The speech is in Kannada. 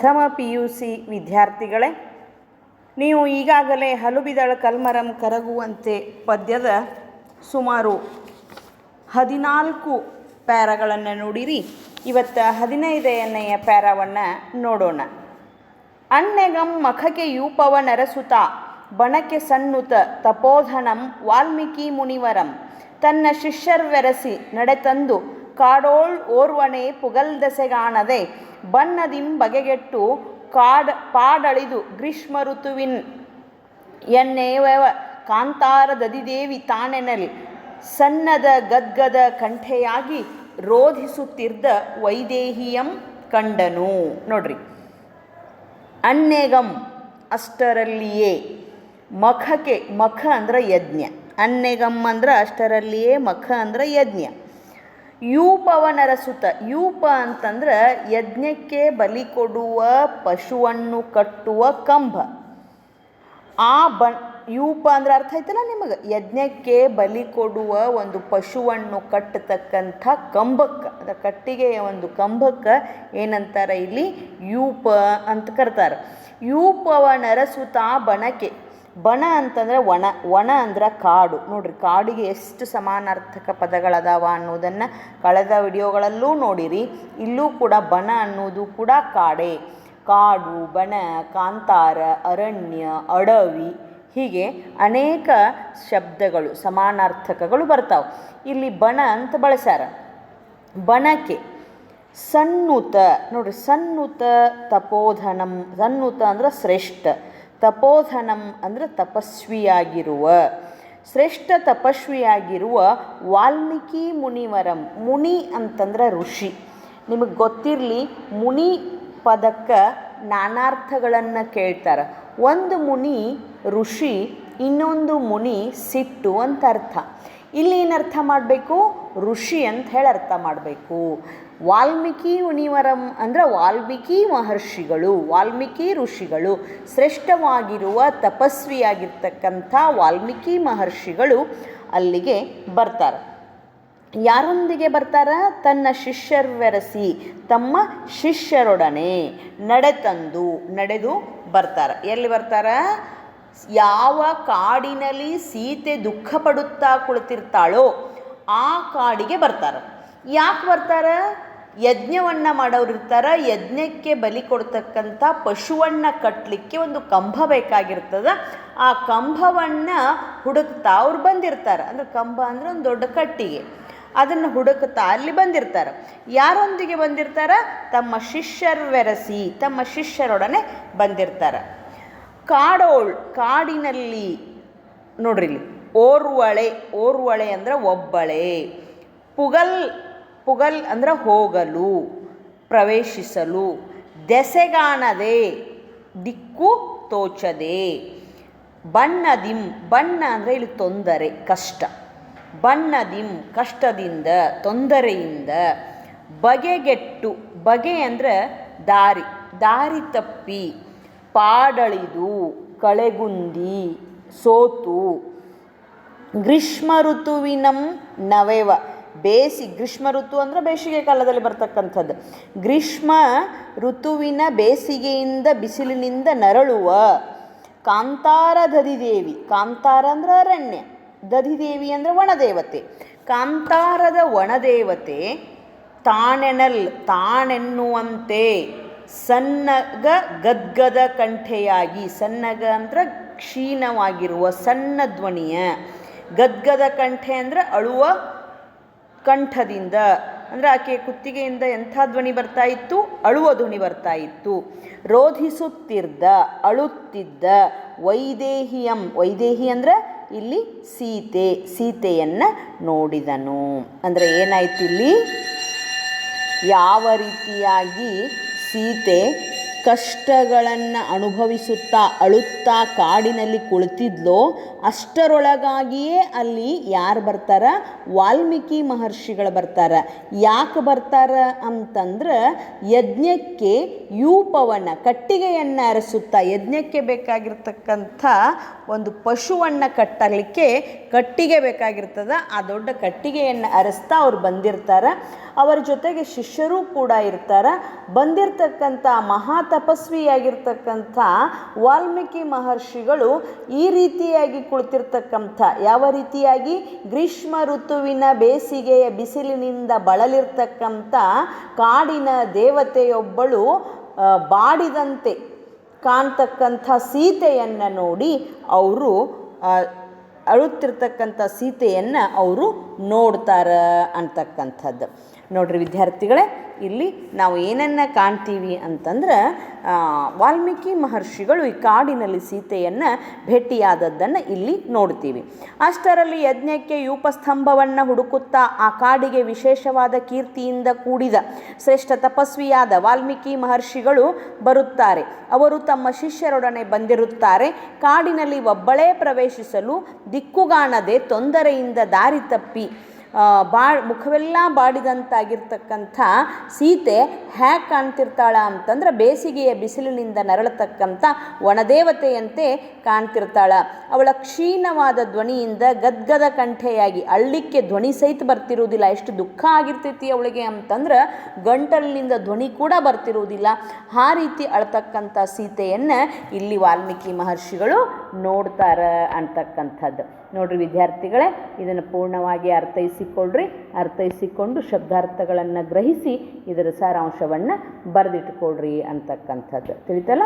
ಪ್ರಥಮ PUC ವಿದ್ಯಾರ್ಥಿಗಳೇ, ನೀವು ಈಗಾಗಲೇ ಹಲುಬಿದಳ ಕಲ್ಮರಂ ಕರಗುವಂತೆ ಪದ್ಯದ ಸುಮಾರು 14 ಪ್ಯಾರಾಗಳನ್ನು ನೋಡಿರಿ. ಇವತ್ತು 15ನೆಯ ಪ್ಯಾರಾವನ್ನು ನೋಡೋಣ. ಅನ್ನೆಗಂ ಮಖಕ್ಕೆ ಯೂಪವ ನರಸುತ ಬಣಕ್ಕೆ ಸನ್ನುತ ತಪೋಧನಂ ವಾಲ್ಮೀಕಿ ಮುನಿವರಂ ತನ್ನ ಶಿಷ್ಯರ್ವೆರಸಿ ನಡೆತಂದು ಕಾಡೋಳ್ ಓರ್ವಣೆ ಪುಗಲ್ದೆಸೆಗಾಣದೆ ಬಣ್ಣದಿಂ ಬಗೆಗೆಟ್ಟು ಪಾಡಳಿದು ಗ್ರೀಷ್ಮ ಋತುವಿನ್ ಎನ್ನೇವ ಕಾಂತಾರ ದದಿದೇವಿ ತಾನೆನಲ್ ಸನ್ನದ ಗದ್ಗದ ಕಂಠೆಯಾಗಿ ರೋಧಿಸುತ್ತಿದ್ದ ವೈದೇಹಿಯಂ ಕಂಡನು. ನೋಡ್ರಿ, ಅನ್ನೆಗಂ ಅಷ್ಟರಲ್ಲಿಯೇ, ಮಖಕ್ಕೆ ಮಖ ಅಂದ್ರೆ ಯಜ್ಞ, ಅನ್ನೆಗಂ ಅಂದ್ರೆ ಅಷ್ಟರಲ್ಲಿಯೇ, ಮಖ ಅಂದ್ರೆ ಯಜ್ಞ. ಯೂಪವನರಸುತ, ಯೂಪ ಅಂತಂದ್ರೆ ಯಜ್ಞಕ್ಕೆ ಬಲಿ ಕೊಡುವ ಪಶುವನ್ನು ಕಟ್ಟುವ ಕಂಬ. ಯೂಪ ಅಂದ್ರೆ ಅರ್ಥ ಆಯ್ತಲ್ಲ ನಿಮಗೆ, ಯಜ್ಞಕ್ಕೆ ಬಲಿ ಕೊಡುವ ಒಂದು ಪಶುವನ್ನು ಕಟ್ಟತಕ್ಕಂಥ ಕಂಬಕ್ಕೆ, ಅದ ಕಟ್ಟಿಗೆಯ ಒಂದು ಕಂಬಕ್ಕೆ ಏನಂತಾರೆ ಇಲ್ಲಿ ಯೂಪ ಅಂತ ಕರ್ತಾರೆ. ಯೂಪವ ನರಸುತ ಬಣಕ್ಕೆ, ಬಣ ಅಂತಂದ್ರೆ ಒಣ, ಒಣ ಅಂದ್ರೆ ಕಾಡು. ನೋಡ್ರಿ, ಕಾಡಿಗೆ ಎಷ್ಟು ಸಮಾನಾರ್ಥಕ ಪದಗಳದಾವ ಅನ್ನೋದನ್ನು ಕಳೆದ ವಿಡಿಯೋಗಳಲ್ಲೂ ನೋಡಿರಿ. ಇಲ್ಲೂ ಕೂಡ ಬಣ ಅನ್ನೋದು ಕೂಡ ಕಾಡೆ. ಕಾಡು, ಬಣ, ಕಾಂತಾರ, ಅರಣ್ಯ, ಅಡವಿ, ಹೀಗೆ ಅನೇಕ ಶಬ್ದಗಳು ಸಮಾನಾರ್ಥಕಗಳು ಬರ್ತಾವೆ. ಇಲ್ಲಿ ಬಣ ಅಂತ ಬಳಸ್ಯಾರ. ಬಣಕ್ಕೆ ಸನ್ನುತ, ನೋಡ್ರಿ, ಸನ್ನುತ ತಪೋಧನಂ, ಸನ್ನುತ ಅಂದ್ರೆ ಶ್ರೇಷ್ಠ, ತಪೋಧನಂ ಅಂದರೆ ತಪಸ್ವಿಯಾಗಿರುವ, ಶ್ರೇಷ್ಠ ತಪಸ್ವಿಯಾಗಿರುವ ವಾಲ್ಮೀಕಿ ಮುನಿವರಂ. ಮುನಿ ಅಂತಂದ್ರೆ ಋಷಿ. ನಿಮಗೆ ಗೊತ್ತಿರಲಿ, ಮುನಿ ಪದಕ್ಕೆ ನಾನಾರ್ಥಗಳನ್ನು ಕೇಳ್ತಾರೆ. ಒಂದು ಮುನಿ ಋಷಿ, ಇನ್ನೊಂದು ಮುನಿ ಸಿಟ್ಟು ಅಂತ ಅರ್ಥ. ಇಲ್ಲಿ ಏನು ಅರ್ಥ ಮಾಡಬೇಕು? ಋಷಿ ಅಂತ ಹೇಳಿ ಅರ್ಥ ಮಾಡಬೇಕು. ವಾಲ್ಮೀಕಿ ಮುನಿವರಂ ಅಂದರೆ ವಾಲ್ಮೀಕಿ ಮಹರ್ಷಿಗಳು, ವಾಲ್ಮೀಕಿ ಋಷಿಗಳು, ಶ್ರೇಷ್ಠವಾಗಿರುವ ತಪಸ್ವಿಯಾಗಿರ್ತಕ್ಕಂಥ ವಾಲ್ಮೀಕಿ ಮಹರ್ಷಿಗಳು ಅಲ್ಲಿಗೆ ಬರ್ತಾರೆ. ಯಾರೊಂದಿಗೆ ಬರ್ತಾರ? ತನ್ನ ಶಿಷ್ಯರ್ವೆರಸಿ, ತಮ್ಮ ಶಿಷ್ಯರೊಡನೆ ನಡೆತಂದು, ನಡೆದು ಬರ್ತಾರೆ. ಎಲ್ಲಿ ಬರ್ತಾರ? ಯಾವ ಕಾಡಿನಲ್ಲಿ ಸೀತೆ ದುಃಖ ಪಡುತ್ತಾ ಕುಳಿತಿರ್ತಾಳೋ ಆ ಕಾಡಿಗೆ ಬರ್ತಾರೆ. ಯಾಕೆ ಬರ್ತಾರ? ಯಜ್ಞವನ್ನು ಮಾಡೋರು ಇರ್ತಾರೆ, ಯಜ್ಞಕ್ಕೆ ಬಲಿ ಕೊಡ್ತಕ್ಕಂಥ ಪಶುವನ್ನು ಕಟ್ಟಲಿಕ್ಕೆ ಒಂದು ಕಂಬ ಬೇಕಾಗಿರ್ತದೆ. ಆ ಕಂಬವನ್ನು ಹುಡುಕ್ತಾ ಅವ್ರು ಬಂದಿರ್ತಾರೆ. ಅಂದರೆ ಕಂಬ ಅಂದರೆ ಒಂದು ದೊಡ್ಡ ಕಟ್ಟಿಗೆ, ಅದನ್ನು ಹುಡುಕ್ತಾ ಅಲ್ಲಿ ಬಂದಿರ್ತಾರೆ. ಯಾರೊಂದಿಗೆ ಬಂದಿರ್ತಾರೆ? ತಮ್ಮ ಶಿಷ್ಯರ್ವೆರಸಿ, ತಮ್ಮ ಶಿಷ್ಯರೊಡನೆ ಬಂದಿರ್ತಾರೆ. ಕಾಡೋಳ್, ಕಾಡಿನಲ್ಲಿ ನೋಡ್ರಿ, ಇಲ್ಲಿ ಓರ್ವಳೆ, ಓರ್ವಳೆ ಅಂದರೆ ಒಬ್ಬಳೆ. ಪುಗಲ್, ಪುಗಲ್ ಅಂದರೆ ಹೋಗಲು, ಪ್ರವೇಶಿಸಲು. ದೆಸೆಗಾಣದೆ, ದಿಕ್ಕು ತೋಚದೆ. ಬಣ್ಣದಿಂ, ಬಣ್ಣ ಅಂದರೆ ಇಲ್ಲಿ ತೊಂದರೆ, ಕಷ್ಟ. ಬಣ್ಣದಿಂ ಕಷ್ಟದಿಂದ, ತೊಂದರೆಯಿಂದ. ಬಗೆಗೆಟ್ಟು, ಬಗೆ ಅಂದರೆ ದಾರಿ, ದಾರಿ ತಪ್ಪಿ. ಪಾಡಳಿದು, ಕಳೆಗುಂದಿ, ಸೋತು. ಗ್ರೀಷ್ಮ ಋತುವಿನಂ ನವೆವ, ಗ್ರೀಷ್ಮ ಋತು ಅಂದರೆ ಬೇಸಿಗೆ ಕಾಲದಲ್ಲಿ ಬರ್ತಕ್ಕಂಥದ್ದು. ಗ್ರೀಷ್ಮ ಋತುವಿನ ಬೇಸಿಗೆಯಿಂದ, ಬಿಸಿಲಿನಿಂದ ನರಳುವ. ಕಾಂತಾರ ದದಿದೇವಿ, ಕಾಂತಾರ ಅಂದರೆ ಅರಣ್ಯ, ದದಿದೇವಿ ಅಂದರೆ ವನದೇವತೆ. ಕಾಂತಾರದ ವನದೇವತೆ ತಾನೆನಲ್, ತಾನೆನ್ನುವಂತೆ. ಸನ್ನಗ ಗದ್ಗದ ಕಂಠೆಯಾಗಿ, ಸನ್ನಗ ಅಂದರೆ ಕ್ಷೀಣವಾಗಿರುವ ಸಣ್ಣ ಧ್ವನಿಯ. ಗದ್ಗದ ಕಂಠೆ ಅಂದರೆ ಅಳುವ ಕಂಠದಿಂದ, ಅಂದರೆ ಆಕೆ ಕುತ್ತಿಗೆಯಿಂದ ಎಂಥ ಧ್ವನಿ ಬರ್ತಾ ಇತ್ತು? ಅಳುವ ಧ್ವನಿ ಬರ್ತಾ ಇತ್ತು. ರೋಧಿಸುತ್ತಿದ್ದ, ಅಳುತ್ತಿದ್ದ. ವೈದೇಹಿಯಂ, ವೈದೇಹಿ ಅಂದರೆ ಇಲ್ಲಿ ಸೀತೆ, ಸೀತೆಯನ್ನು ನೋಡಿದನು. ಅಂದರೆ ಏನಾಯ್ತು ಇಲ್ಲಿ? ಯಾವ ರೀತಿಯಾಗಿ ಸೀತೆ ಕಷ್ಟಗಳನ್ನು ಅನುಭವಿಸುತ್ತಾ ಅಳುತ್ತಾ ಕಾಡಿನಲ್ಲಿ ಕುಳಿತಿದ್ಲೋ ಅಷ್ಟರೊಳಗಾಗಿಯೇ ಅಲ್ಲಿ ಯಾರು ಬರ್ತಾರ? ವಾಲ್ಮೀಕಿ ಮಹರ್ಷಿಗಳು ಬರ್ತಾರ. ಯಾಕೆ ಬರ್ತಾರ ಅಂತಂದ್ರೆ ಯಜ್ಞಕ್ಕೆ ಯೂಪವನ್ನು ಕಟ್ಟಿಗೆಯನ್ನು ಅರಸುತ್ತಾ ಯಜ್ಞಕ್ಕೆ ಬೇಕಾಗಿರ್ತಕ್ಕಂಥ ಒಂದು ಪಶುವನ್ನು ಕಟ್ಟಲಿಕ್ಕೆ ಕಟ್ಟಿಗೆ ಬೇಕಾಗಿರ್ತದೆ. ಆ ದೊಡ್ಡ ಕಟ್ಟಿಗೆಯನ್ನು ಅರಸ್ತಾ ಅವ್ರು ಬಂದಿರ್ತಾರೆ. ಅವರ ಜೊತೆಗೆ ಶಿಷ್ಯರೂ ಕೂಡ ಇರ್ತಾರೆ. ಬಂದಿರತಕ್ಕಂಥ ಮಹಾ ತಪಸ್ವಿಯಾಗಿರ್ತಕ್ಕಂಥ ವಾಲ್ಮೀಕಿ ಮಹರ್ಷಿಗಳು ಈ ರೀತಿಯಾಗಿ ಕುಳಿತಿರ್ತಕ್ಕಂಥ ಯಾವ ರೀತಿಯಾಗಿ ಗ್ರೀಷ್ಮ ಋತುವಿನ ಬೇಸಿಗೆಯ ಬಿಸಿಲಿನಿಂದ ಬಳಲಿರ್ತಕ್ಕಂಥ ಕಾಡಿನ ದೇವತೆಯೊಬ್ಬಳು ಬಾಡಿದಂತೆ ಕಾಣ್ತಕ್ಕಂಥ ಸೀತೆಯನ್ನು ನೋಡಿ ಅವರು ಅಳುತ್ತಿರ್ತಕ್ಕಂಥ ಸೀತೆಯನ್ನು ಅವರು ನೋಡ್ತಾರೆ ಅಂತಕ್ಕಂಥದ್ದು. ನೋಡ್ರಿ ವಿದ್ಯಾರ್ಥಿಗಳೇ, ಇಲ್ಲಿ ನಾವು ಏನನ್ನು ಕಾಣ್ತೀವಿ ಅಂತಂದ್ರೆ ವಾಲ್ಮೀಕಿ ಮಹರ್ಷಿಗಳು ಈ ಕಾಡಿನಲ್ಲಿ ಸೀತೆಯನ್ನು ಭೇಟಿಯಾದದ್ದನ್ನು ಇಲ್ಲಿ ನೋಡ್ತೀವಿ. ಅಷ್ಟರಲ್ಲಿ ಯಜ್ಞಕ್ಕೆ ಯೂಪಸ್ತಂಭವನ್ನು ಹುಡುಕುತ್ತಾ ಆ ಕಾಡಿಗೆ ವಿಶೇಷವಾದ ಕೀರ್ತಿಯಿಂದ ಕೂಡಿದ ಶ್ರೇಷ್ಠ ತಪಸ್ವಿಯಾದ ವಾಲ್ಮೀಕಿ ಮಹರ್ಷಿಗಳು ಬರುತ್ತಾರೆ. ಅವರು ತಮ್ಮ ಶಿಷ್ಯರೊಡನೆ ಬಂದಿರುತ್ತಾರೆ. ಕಾಡಿನಲ್ಲಿ ಒಬ್ಬಳೇ ಪ್ರವೇಶಿಸಲು ದಿಕ್ಕುಗಾಣದೆ ತೊಂದರೆಯಿಂದ ದಾರಿ ತಪ್ಪಿ ಮುಖವೆಲ್ಲ ಬಾಡಿದಂತಾಗಿರ್ತಕ್ಕಂಥ ಸೀತೆ ಹ್ಯಾಕ್ ಕಾಣ್ತಿರ್ತಾಳ ಅಂತಂದ್ರೆ ಬೇಸಿಗೆಯ ಬಿಸಿಲಿನಿಂದ ನರಳತಕ್ಕಂಥ ವನದೇವತೆಯಂತೆ ಕಾಣ್ತಿರ್ತಾಳ. ಅವಳ ಕ್ಷೀಣವಾದ ಧ್ವನಿಯಿಂದ ಗದ್ಗದ ಕಂಠೆಯಾಗಿ ಅಳ್ಳಿಕ್ಕೆ ಧ್ವನಿ ಸಹಿತ ಬರ್ತಿರುವುದಿಲ್ಲ. ಎಷ್ಟು ದುಃಖ ಆಗಿರ್ತೈತಿ ಅವಳಿಗೆ ಅಂತಂದ್ರೆ ಗಂಟಲಿನಿಂದ ಧ್ವನಿ ಕೂಡ ಬರ್ತಿರುವುದಿಲ್ಲ. ಆ ರೀತಿ ಅಳ್ತಕ್ಕಂಥ ಸೀತೆಯನ್ನು ಇಲ್ಲಿ ವಾಲ್ಮೀಕಿ ಮಹರ್ಷಿಗಳು ನೋಡ್ತಾರೆ ಅಂತಕ್ಕಂಥದ್ದು. ನೋಡ್ರಿ ವಿದ್ಯಾರ್ಥಿಗಳೇ, ಇದನ್ನು ಪೂರ್ಣವಾಗಿ ಅರ್ಥೈಸಿಕೊಂಡು ಶಬ್ದಾರ್ಥಗಳನ್ನು ಗ್ರಹಿಸಿ ಇದರ ಸಾರಾಂಶವನ್ನು ಬರೆದಿಟ್ಕೊಳ್ರಿ ಅಂತಕ್ಕಂಥದ್ದು. ತಿಳಿತಲ್ಲ?